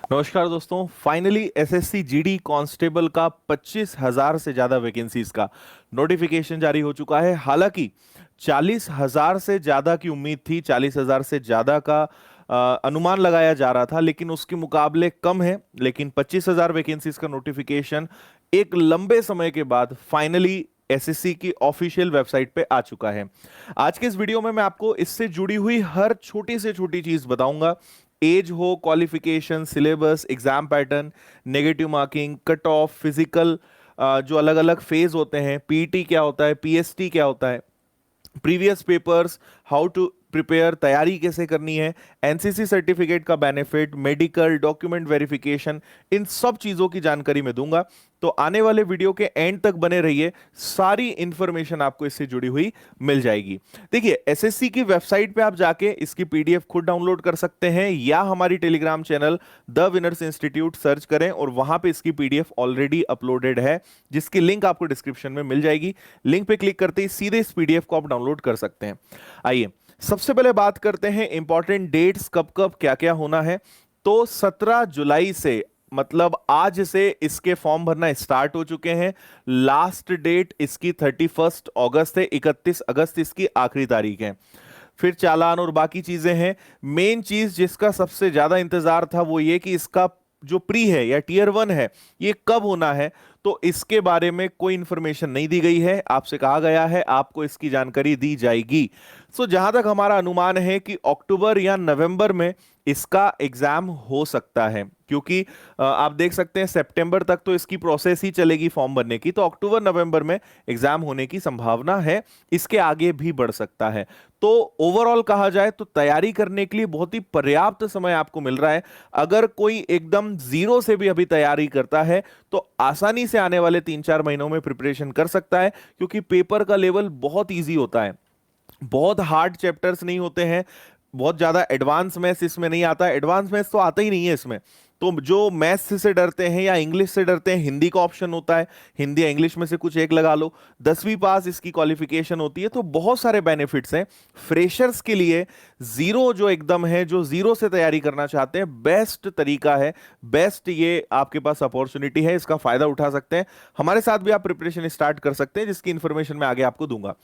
नमस्कार दोस्तों। Finally SSC GD constable का 25,000 से ज्यादा वैकेंसीज का नोटिफिकेशन जारी हो चुका है। हालांकि 40,000 से ज्यादा की उम्मीद थी, 40,000 से ज्यादा का अनुमान लगाया जा रहा था, लेकिन उसके मुकाबले कम है। लेकिन 25,000 वैकेंसीज का नोटिफिकेशन एक लंबे समय के बाद फाइनली एसएससी की ऑफिशियल वेबसाइट पे आ चुका है। आज के इस वीडियो में मैं आपको इससे जुड़ी हुई हर छोटी से छोटी चीज बताऊंगा। एज हो, qualification, syllabus, exam pattern, negative marking, cut off, physical, जो अलग अलग फेज होते हैं, पीटी क्या होता है, पीएसटी क्या होता है, previous papers, how to prepare, तैयारी कैसे करनी है, एनसीसी सर्टिफिकेट का बेनिफिट, मेडिकल डॉक्यूमेंट वेरिफिकेशन, इन सब चीजों की जानकारी मैं दूंगा। तो आने वाले वीडियो के एंड तक बने रहिए, सारी इंफॉर्मेशन आपको इससे जुड़ी हुई मिल जाएगी। देखिए, एसएससी की वेबसाइट पे आप जाके इसकी पीडीएफ खुद डाउनलोड कर सकते हैं, या हमारी Telegram channel the winners institute search करें और वहां पे इसकी पीडीएफ ऑलरेडी अपलोडेड है, जिसकी लिंक आपको डिस्क्रिप्शन में मिल जाएगी। लिंक पे क्लिक करते ही सीधे इस पीडीएफ को आप डाउनलोड कर सकते हैं। आइए सबसे पहले बात करते हैं इंपॉर्टेंट डेट्स, कब कब क्या क्या होना है। तो 17 जुलाई से, मतलब आज से इसके फॉर्म भरना स्टार्ट हो चुके हैं। लास्ट डेट इसकी 31 अगस्त है, 31 अगस्त इसकी आखिरी तारीख है। फिर चालान और बाकी चीजें हैं। मेन चीज जिसका सबसे ज्यादा इंतजार था वो ये कि इसका जो प्री है या टीयर 1 है ये कब होना है। तो इसके बारे में कोई इंफॉर्मेशन नहीं दी गई है, आपसे कहा गया है आपको इसकी जानकारी दी जाएगी। सो जहां तक हमारा अनुमान है कि अक्टूबर या नवंबर में इसका एग्जाम हो सकता है, क्योंकि आप देख सकते हैं सितंबर तक तो इसकी प्रोसेस ही चलेगी फॉर्म भरने की, तो अक्टूबर नवंबर में एग्जाम होने की संभावना है। इसके आगे भी बढ़ सकता है। तो ओवरऑल कहा जाए तो तैयारी करने के लिए बहुत ही पर्याप्त समय आपको मिल रहा है। अगर कोई एकदम जीरो से भी अभी तैयारी करता है तो आसानी से आने वाले 3-4 महीनों में प्रिपरेशन कर सकता है, क्योंकि पेपर का लेवल बहुत ईजी होता है, बहुत हार्ड चैप्टर्स नहीं होते हैं, बहुत ज्यादा एडवांस मैथ्स इसमें नहीं आता है। एडवांस मैथ्स तो आता ही नहीं है इसमें। तो जो मैथ्स से डरते हैं या इंग्लिश से डरते हैं, हिंदी का ऑप्शन होता है, हिंदी या इंग्लिश में से कुछ एक लगा लो। 10वीं पास इसकी क्वालिफिकेशन होती है, तो बहुत सारे बेनिफिट्स हैं फ्रेशर्स के लिए। जीरो जो एकदम है, जो जीरो से तैयारी करना चाहते हैं, बेस्ट तरीका है, बेस्ट ये आपके पास अपॉर्चुनिटी है, इसका फायदा उठा सकते हैं। हमारे साथ भी आप प्रिपरेशन स्टार्ट कर सकते हैं, जिसकी इंफॉर्मेशन मैं आगे आपको दूंगा।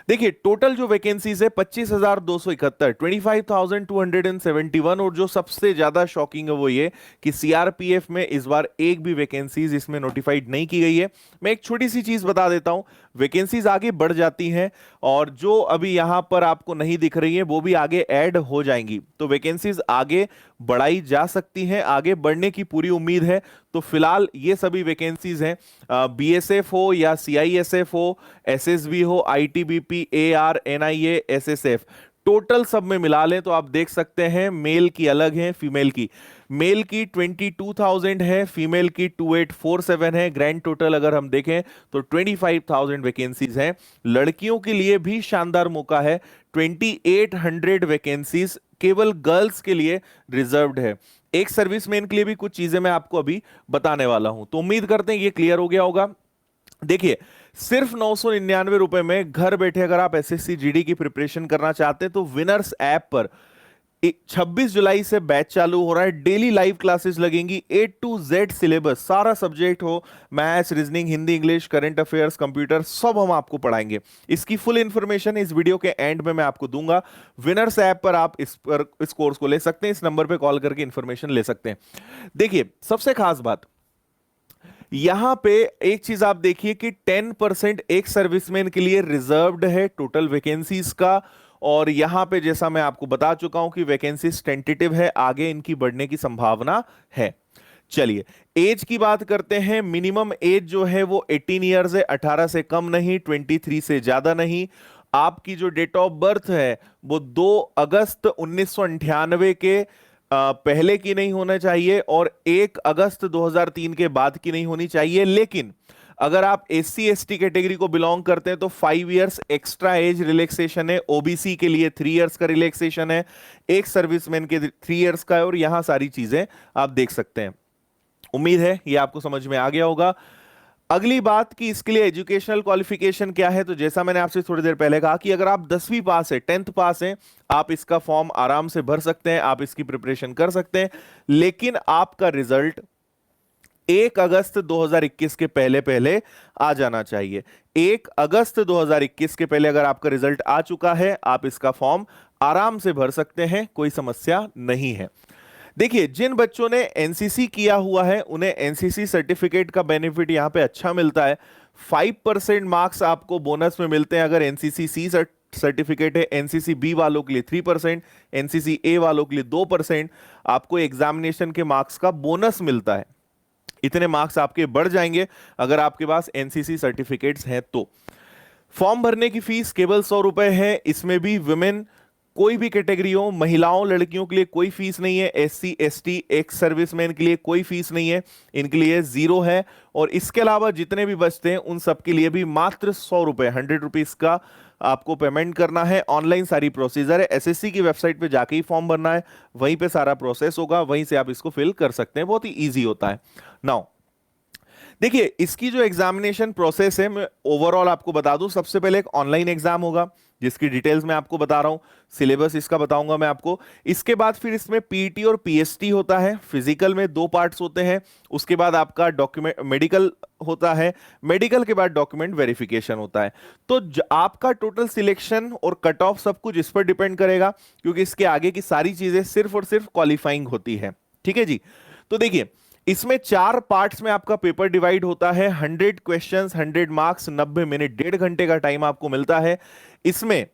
देखिए, टोटल जो वैकेंसीज है 25,271, 25,271। और जो सबसे ज्यादा शॉकिंग है वो ये कि सीआरपीएफ में इस बार एक भी वैकेंसीज इसमें नोटिफाइड नहीं की गई है। मैं एक छोटी सी चीज बता देता हूं, वैकेंसीज आगे बढ़ जाती हैं और जो अभी यहां पर आपको नहीं दिख रही है वो भी आगे ऐड हो जाएंगी। तो वैकेंसीज आगे बढ़ाई जा सकती हैं, आगे बढ़ने की पूरी उम्मीद है। तो फिलहाल ये सभी वैकेंसीज हैं, बीएसएफ हो या सीआईएसएफ हो, एसएसबी हो, ITBP, AR, NIA, SSF, total सब में मिला लें तो आप देख सकते हैं मेल की अलग है, फीमेल की। मेल की 22,000 है, फीमेल की 2847 है। ग्रैंड टोटल अगर हम देखें तो 25,000 वैकेंसीज हैं। लड़कियों के लिए भी शानदार मौका है, 2800 वैकेंसीज केवल गर्ल्स के लिए रिजर्व्ड है। एक सर्विसमैन के लिए भी कुछ चीजें मैं आपको अभी बताने वाला हूं, तो उम्मीद करते हैं ये क्लियर हो गया होगा। देखिए, सिर्फ 999 रुपए में घर बैठे अगर आप एसएससी जीडी की प्रिपरेशन करना चाहते हैं तो विनर्स ऐप पर 26 जुलाई से बैच चालू हो रहा है। डेली लाइव क्लासेस लगेंगी, ए टू जेड सिलेबस, सारा सब्जेक्ट हो, maths, reasoning, Hindi, English, current affairs, computer, सब हम आपको पढ़ाएंगे। इसकी फुल इंफॉर्मेशन इस वीडियो के एंड में मैं आपको दूंगा। विनर्स ऐप पर आप इस कोर्स को ले सकते हैं, इस नंबर पे कॉल करके इंफॉर्मेशन ले सकते हैं। देखिए, सबसे खास बात यहां पे एक चीज आप देखिए कि 10% एक सर्विसमैन के लिए रिजर्व्ड है टोटल वैकेंसीज का। और यहां पे जैसा मैं आपको बता चुका हूं कि वैकेंसीज टेंटेटिव है, आगे इनकी बढ़ने की संभावना है। चलिए, एज की बात करते हैं। मिनिमम एज जो है वो 18 ईयर्स है, 18 से कम नहीं, 23 से ज्यादा नहीं। आपकी जो डेट ऑफ बर्थ है वो 2 अगस्त 1998 के पहले की नहीं होना चाहिए और 1 अगस्त 2003 के बाद की नहीं होनी चाहिए। लेकिन अगर आप एससी एसटी कैटेगरी को बिलोंग करते हैं तो 5 इयर्स एक्स्ट्रा एज रिलैक्सेशन है, ओबीसी के लिए 3 इयर्स का रिलैक्सेशन है, एक सर्विसमैन के 3 इयर्स का है, और यहां सारी चीजें आप देख सकते हैं। उम्मीद है ये आपको समझ में आ गया होगा। अगली बात कि इसके लिए एजुकेशनल क्वालिफिकेशन क्या है, तो जैसा मैंने आपसे थोड़ी देर पहले कहा कि अगर आप 10वीं पास है, 10th पास है, आप इसका फॉर्म आराम से भर सकते हैं, आप इसकी प्रिपरेशन कर सकते हैं। लेकिन आपका रिजल्ट 1 अगस्त 2021 के पहले पहले आ जाना चाहिए। 1 अगस्त 2021 के पहले अगर आपका रिजल्ट आ चुका है, आप इसका फॉर्म आराम से भर सकते हैं, कोई समस्या नहीं है। देखिए, जिन बच्चों ने एनसीसी किया हुआ है उन्हें एनसीसी सर्टिफिकेट का बेनिफिट यहां पे अच्छा मिलता है। 5% मार्क्स आपको बोनस में मिलते हैं अगर एनसीसी सी सर्टिफिकेट है। एनसीसी बी वालों के लिए 3%, एनसीसी ए वालों के लिए 2% आपको एग्जामिनेशन के मार्क्स का बोनस मिलता है। इतने मार्क्स आपके बढ़ जाएंगे अगर आपके पास एनसीसी सर्टिफिकेट्स हैं तो। फॉर्म भरने की फीस केवल 100 रुपए है। इसमें भी विमेन कोई भी कैटेगरी हो, महिलाओं लड़कियों के लिए कोई फीस नहीं है। एससी एसटी एक्स सर्विसमैन के लिए कोई फीस नहीं है, इनके लिए 0 है। और इसके अलावा जितने भी बचते हैं उन सबके लिए भी मात्र 100 रुपए, 100 रुपीज का आपको पेमेंट करना है। ऑनलाइन सारी प्रोसीजर है, एसएससी की वेबसाइट पे जाके ही फॉर्म भरना है, वहीं पे सारा प्रोसेस होगा, वहीं से आप इसको फिल कर सकते हैं, बहुत ही ईजी होता है। नाउ देखिए, इसकी जो एग्जामिनेशन प्रोसेस है मैं ओवरऑल आपको बता दूं। सबसे पहले एक ऑनलाइन एग्जाम होगा जिसकी डिटेल्स मैं आपको बता रहा हूं, सिलेबस इसका बताऊंगा मैं आपको। इसके बाद फिर इसमें पीटी और पीएसटी होता है। फिजिकल में 2 पार्ट्स होते हैं। उसके बाद आपका डॉक्यूमेंट मेडिकल होता है। मेडिकल के बाद डॉक्यूमेंट वेरिफिकेशन होता है। तो आपका टोटल सिलेक्शन और कट ऑफ सब कुछ इस पर डिपेंड करेगा, क्योंकि इसके आगे की सारी चीजें सिर्फ और सिर्फ क्वालिफाइंग होती है। ठीक है जी। तो देखिए, इसमें 4 पार्ट्स में आपका पेपर डिवाइड होता है। 100 क्वेश्चंस, 100 मार्क्स, 90 मिनट, 1.5 घंटे का टाइम आपको मिलता है। इसमें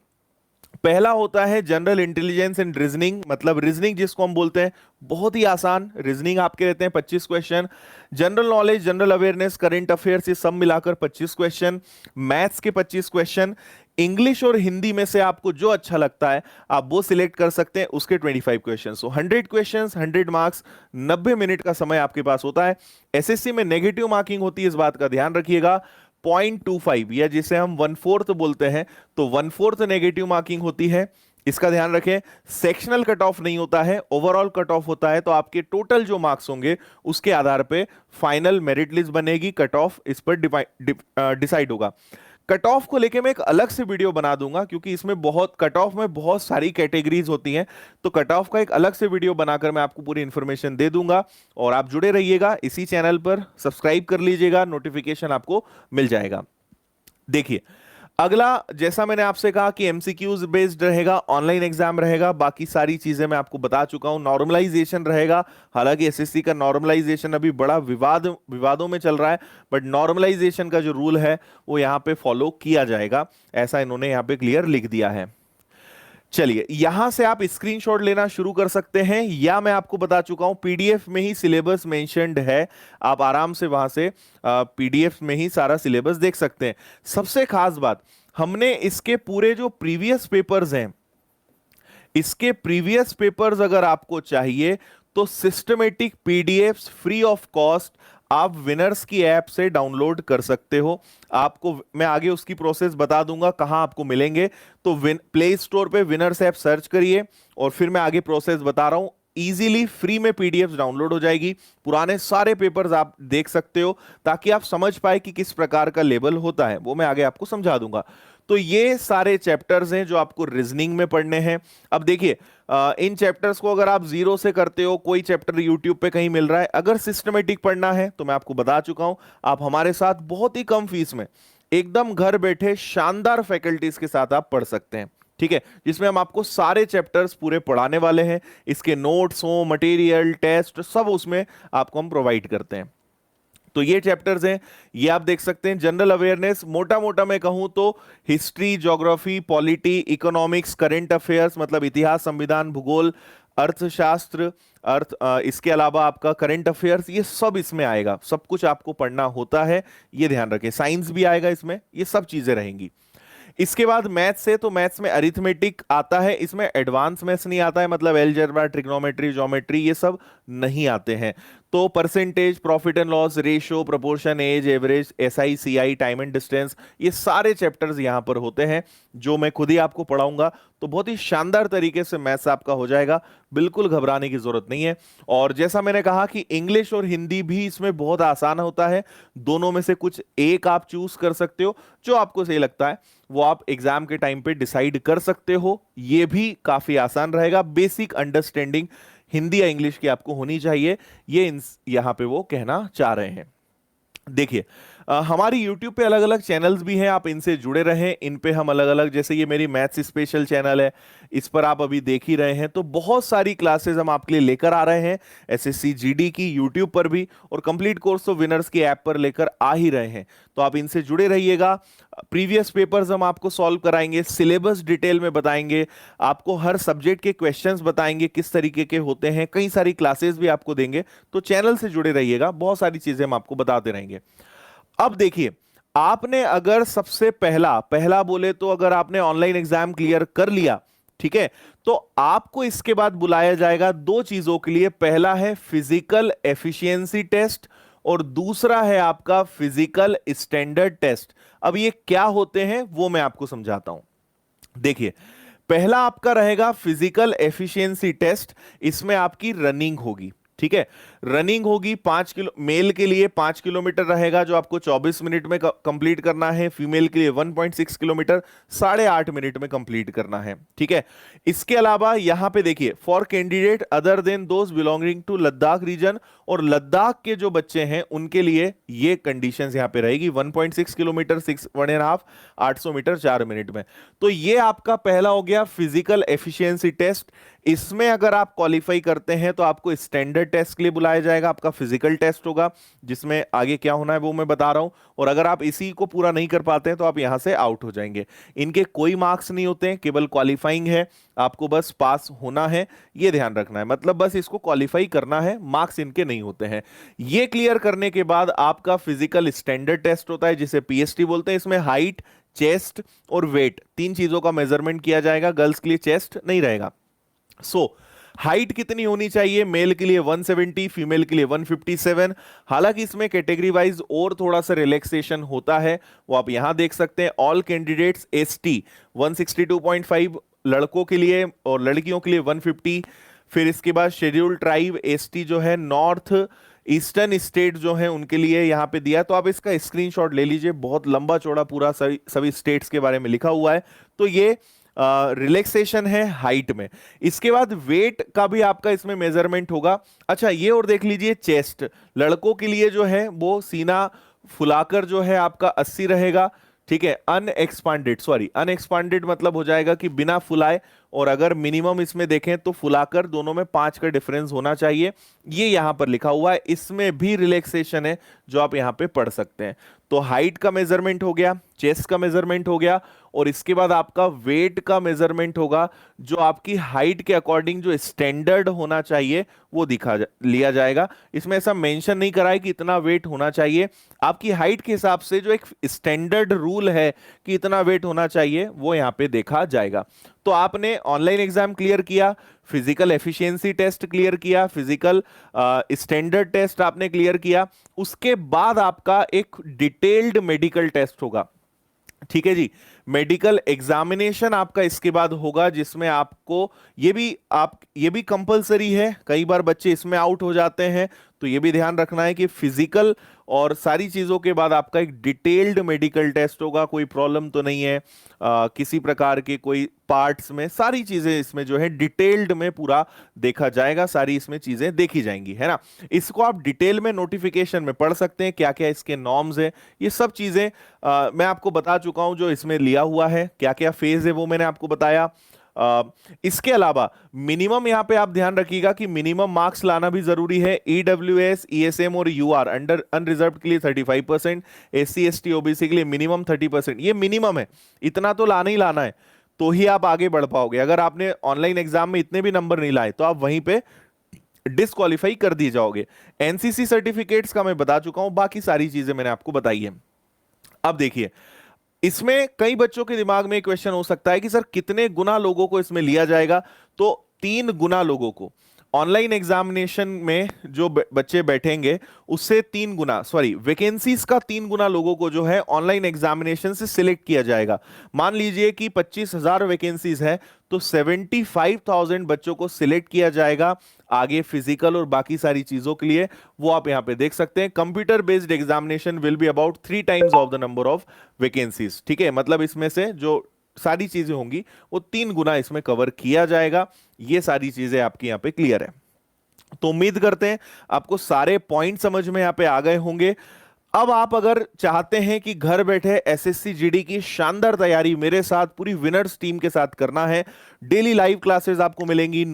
पहला होता है जनरल इंटेलिजेंस एंड रीजनिंग, मतलब रीजनिंग जिसको हम बोलते हैं, बहुत ही आसान रीजनिंग आपके रहते हैं 25 question. General knowledge, general awareness, current affairs, ये सब मिलाकर 25 क्वेश्चन। मैथ्स के 25 क्वेश्चन। इंग्लिश और हिंदी में से आपको जो अच्छा लगता है आप वो सिलेक्ट कर सकते हैं, उसके 25 क्वेश्चन। सो 100 क्वेश्चन, 100 मार्क्स, 90 मिनट का समय आपके पास होता है। एसएससी में नेगेटिव मार्किंग होती है, इस बात का ध्यान रखिएगा। 0.25 या जिसे हम 1/4 बोलते हैं, तो 1/4 नेगेटिव मार्किंग होती है, इसका ध्यान रखें। सेक्शनल कट ऑफ नहीं होता है, ओवरऑल कट ऑफ होता है। तो आपके टोटल जो मार्क्स होंगे उसके आधार पे फाइनल मेरिट लिस्ट बनेगी, कट ऑफ इस पर डिसाइड होगा। कट ऑफ को लेके मैं एक अलग से वीडियो बना दूंगा, क्योंकि इसमें बहुत कट ऑफ में बहुत सारी कैटेगरीज होती हैं। तो कट ऑफ का एक अलग से वीडियो बनाकर मैं आपको पूरी इंफॉर्मेशन दे दूंगा। और आप जुड़े रहिएगा इसी चैनल पर, सब्सक्राइब कर लीजिएगा, नोटिफिकेशन आपको मिल जाएगा। देखिए, अगला जैसा मैंने आपसे कहा कि एमसीक्यूज बेस्ड रहेगा, ऑनलाइन एग्जाम रहेगा, बाकी सारी चीजें मैं आपको बता चुका हूं। नॉर्मलाइजेशन रहेगा, हालांकि एसएससी का नॉर्मलाइजेशन अभी बड़ा विवादों में चल रहा है, बट नॉर्मलाइजेशन का जो रूल है वो यहां पे फॉलो किया जाएगा, ऐसा इन्होंने यहां पे क्लियर लिख दिया है। चलिए, यहां से आप स्क्रीनशॉट लेना शुरू कर सकते हैं, या मैं आपको बता चुका हूं पीडीएफ में ही सिलेबस मेंशन्ड है, आप आराम से वहां से पीडीएफ में ही सारा सिलेबस देख सकते हैं। सबसे खास बात, हमने इसके पूरे जो प्रीवियस पेपर्स हैं, इसके प्रीवियस पेपर्स अगर आपको चाहिए तो systematic PDFs free of cost आप विनर्स की ऐप से डाउनलोड कर सकते हो। आपको मैं आगे उसकी प्रोसेस बता दूंगा कहां आपको मिलेंगे। तो प्ले स्टोर पे विनर्स ऐप सर्च करिए और फिर मैं आगे प्रोसेस बता रहा हूं। इजीली फ्री में पीडीएफ डाउनलोड हो जाएगी, पुराने सारे पेपर्स आप देख सकते हो, ताकि आप समझ पाए कि किस प्रकार का लेवल होता है, वो मैं आगे आपको समझा दूंगा। तो ये सारे चैप्टर्स हैं जो आपको रीजनिंग में पढ़ने हैं। अब देखिए, इन चैप्टर्स को अगर आप 0 से करते हो, कोई चैप्टर यूट्यूब पे कहीं मिल रहा है, अगर सिस्टमेटिक पढ़ना है तो मैं आपको बता चुका हूं, आप हमारे साथ बहुत ही कम फीस में एकदम घर बैठे शानदार फैकल्टीज के साथ आप पढ़ सकते हैं। ठीक है, जिसमें हम आपको सारे चैप्टर्स पूरे पढ़ाने वाले हैं, इसके नोट्स हो, मटेरियल, टेस्ट, सब उसमें आपको हम प्रोवाइड करते हैं। तो ये चैप्टर्स हैं, ये आप देख सकते हैं। जनरल अवेयरनेस, मोटा मोटा मैं कहूं तो history, geography, polity, economics, current affairs मतलब इतिहास, संविधान, भूगोल, अर्थशास्त्र, इसके अलावा आपका करंट अफेयर्स, ये सब इसमें आएगा। सब कुछ आपको पढ़ना होता है, ये ध्यान रखें। साइंस भी आएगा इसमें, ये सब चीजें रहेंगी। इसके बाद मैथ्स है, तो मैथ्स में अरिथमेटिक आता है, इसमें एडवांस मैथ्स नहीं आता है, मतलब एलजेब्रा, ट्रिग्नोमेट्री, ज्योमेट्री, ये सब नहीं आते हैं। तो percentage, profit and loss, ratio, proportion, age, average, SI, CI, time and distance, ये सारे चैप्टर्स यहां पर होते हैं जो मैं खुद ही आपको पढ़ाऊंगा। तो बहुत ही शानदार तरीके से मैथ्स आपका हो जाएगा, बिल्कुल घबराने की जरूरत नहीं है। और जैसा मैंने कहा कि इंग्लिश और हिंदी भी इसमें बहुत आसान होता है, दोनों में से कुछ एक आप चूज कर सकते हो, जो आपको सही लगता है वो आप एग्जाम के टाइम पे डिसाइड कर सकते हो। ये भी काफी आसान रहेगा, बेसिक अंडरस्टैंडिंग हिंदी या इंग्लिश की आपको होनी चाहिए, ये यहां पे वो कहना चाह रहे हैं। देखिए, हमारी YouTube पे अलग अलग चैनल्स भी हैं, आप इनसे जुड़े रहें। इन पे हम अलग अलग, जैसे ये मेरी मैथ्स स्पेशल चैनल है, इस पर आप अभी देख ही रहे हैं, तो बहुत सारी क्लासेस हम आपके लिए लेकर आ रहे हैं, एसएससी जीडी की YouTube पर भी, और कंप्लीट कोर्स ऑफ विनर्स की ऐप पर लेकर आ ही रहे हैं। तो आप इनसे जुड़े रहिएगा। प्रीवियस पेपर्स हम आपको सॉल्व कराएंगे, सिलेबस डिटेल में बताएंगे, आपको हर सब्जेक्ट के क्वेश्चंस बताएंगे किस तरीके के होते हैं, कई सारी क्लासेस भी आपको देंगे। तो चैनल से जुड़े रहिएगा, बहुत सारी चीजें हम आपको बताते रहेंगे। अब देखिए, आपने अगर सबसे पहला पहला बोले तो अगर आपने ऑनलाइन एग्जाम क्लियर कर लिया, ठीक है, तो आपको इसके बाद बुलाया जाएगा दो चीजों के लिए। पहला है फिजिकल एफिशिएंसी टेस्ट और दूसरा है आपका फिजिकल स्टैंडर्ड टेस्ट। अब ये क्या होते हैं वो मैं आपको समझाता हूं। देखिए, पहला आपका रहेगा फिजिकल एफिशिएंसी टेस्ट, इसमें आपकी रनिंग होगी, ठीक है, रनिंग होगी 5 किलो, मेल के लिए 5 किलोमीटर रहेगा जो आपको 24 मिनट में कंप्लीट करना है, फीमेल के लिए 1.6 किलोमीटर 8.5 मिनट में कंप्लीट करना है, ठीक है। इसके अलावा यहां पे देखिए, for candidate other than those belonging to Ladakh region, और लद्दाख के जो बच्चे हैं उनके लिए ये कंडीशंस यहां पे रहेगी, 1.6 किलोमीटर 1.5 800 मीटर 4 मिनट में। तो ये आपका पहला हो गया फिजिकल एफिशिएंसी टेस्ट। इसमें अगर आप क्वालिफाई करते हैं तो आपको स्टैंडर्ड टेस्ट के लिए बुलाया जाएगा, आपका फिजिकल टेस्ट होगा जिसमें आगे क्या होना है वो मैं बता रहा हूं। और अगर आप इसी को पूरा नहीं कर पाते हैं तो आप यहां से आउट हो जाएंगे। इनके कोई मार्क्स नहीं होते हैं, केवल क्वालिफाइंग है, आपको बस पास होना है, ये ध्यान रखना है, मतलब बस इसको क्वालिफाई करना है, मार्क्स इनके नहीं होते हैं। ये क्लियर करने के बाद आपका फिजिकल स्टैंडर्ड टेस्ट होता है जिसे पीएसटी बोलते हैं। इसमें हाइट, चेस्ट और वेट, तीन चीजों का मेजरमेंट किया जाएगा। गर्ल्स के लिए चेस्ट नहीं रहेगा। हाइट कितनी होनी चाहिए? मेल के लिए 170, फीमेल के लिए 157। हालांकि इसमें कैटेगरी वाइज और थोड़ा सा रिलैक्सेशन होता है, वो आप यहां देख सकते हैं। ऑल कैंडिडेट्स एसटी 162.5 लड़कों के लिए, और लड़कियों के लिए 150। फिर इसके बाद शेड्यूल्ड ट्राइब एसटी जो है, नॉर्थ ईस्टर्न स्टेट जो है उनके लिए यहां पे दिया है। तो आप इसका स्क्रीनशॉट ले लीजिए, बहुत लंबा चौड़ा पूरा सभी स्टेट्स के बारे में लिखा हुआ है। तो ये रिलैक्सेशन है हाइट में। इसके बाद वेट का भी आपका इसमें मेजरमेंट होगा। अच्छा, ये और देख लीजिए, चेस्ट लड़कों के लिए जो है वो सीना फुलाकर जो है आपका 80 रहेगा, ठीक है। अनएक्सपांडेड मतलब हो जाएगा कि बिना फुलाए, और अगर मिनिमम इसमें देखें तो फुलाकर, दोनों में 5 का डिफरेंस होना चाहिए, ये यहां पर लिखा हुआ है। इसमें भी रिलैक्सेशन है जो आप यहां पे पढ़ सकते हैं। तो हाइट का मेजरमेंट हो गया, चेस्ट का मेजरमेंट हो गया, और इसके बाद आपका वेट का मेजरमेंट होगा, जो आपकी हाइट के अकॉर्डिंग जो स्टैंडर्ड होना चाहिए वो लिया जाएगा। इसमें ऐसा मेंशन नहीं करा है कि इतना वेट होना चाहिए, आपकी हाइट के हिसाब से जो एक स्टैंडर्ड रूल है कि इतना वेट होना चाहिए वो यहां पे देखा जाएगा। तो आपने ऑनलाइन एग्जाम क्लियर किया, फिजिकल एफिशिएंसी टेस्ट क्लियर किया, फिजिकल स्टैंडर्ड टेस्ट आपने क्लियर किया, उसके बाद आपका एक डिटेल्ड मेडिकल टेस्ट होगा, ठीक है जी। मेडिकल एग्जामिनेशन आपका इसके बाद होगा, जिसमें आपको ये भी कंपलसरी है, कई बार बच्चे इसमें आउट हो जाते हैं, तो ये भी ध्यान रखना है कि फिजिकल और सारी चीजों के बाद आपका एक डिटेल्ड मेडिकल टेस्ट होगा। कोई प्रॉब्लम तो नहीं है किसी प्रकार के, कोई पार्ट्स में, सारी चीजें इसमें जो है डिटेल्ड में पूरा देखा जाएगा, सारी इसमें चीजें देखी जाएंगी, है ना। इसको आप डिटेल में नोटिफिकेशन में पढ़ सकते हैं, क्या क्या इसके नॉर्म्स है, ये सब चीजें मैं आपको बता चुका हूं जो इसमें लिया हुआ है, क्या क्या फेज है वो मैंने आपको बताया। इसके अलावा मिनिमम यहां पे आप ध्यान रखिएगा कि मिनिमम मार्क्स लाना भी जरूरी है। ईडब्ल्यूएस, ईएसएम और यूआर अंडर अनरिजर्व्ड के लिए 35%, एससी एसटी ओबीसी के लिए मिनिमम 30%, ये मिनिमम है, इतना तो लाना ही लाना है, तो ही आप आगे बढ़ पाओगे। अगर आपने ऑनलाइन एग्जाम में इतने भी नंबर नहीं लाए तो आप वहीं पे डिस्क्वालीफाई कर दिए जाओगे। एनसीसी सर्टिफिकेट्स का मैं बता चुका हूं, बाकी सारी चीजें मैंने आपको बताई है। अब देखिए, इसमें कई बच्चों के दिमाग में क्वेश्चन हो सकता है कि सर कितने गुना लोगों को इसमें लिया जाएगा? तो 3 गुना लोगों को। ऑनलाइन एग्जामिनेशन में जो बच्चे बैठेंगे उससे 3 गुना, सॉरी, वैकेंसीज का 3 गुना लोगों को जो है ऑनलाइन एग्जामिनेशन से सिलेक्ट किया जाएगा। मान लीजिए कि 25,000 वैकेंसीज है, तो 75,000 बच्चों को सिलेक्ट किया जाएगा आगे फिजिकल और बाकी सारी चीजों के लिए। वो आप यहां पे देख सकते हैं, computer based examination will be about 3 times of the number of vacancies. ठीक है, मतलब इसमें से जो सारी चीजें होंगी वो 3 गुना इसमें कवर किया जाएगा। ये सारी चीजें आपकी यहां पे क्लियर है। तो उम्मीद करते हैं आपको सारे पॉइंट समझ में यहां पे आ गए होंगे। अब आप अगर चाहते हैं कि घर बैठे एसएससी जीडी की शानदार तैयारी मेरे साथ पूरी विनर्स टीम के साथ करना है, डेली लाइव क्लासेस आपको मिलेंगी।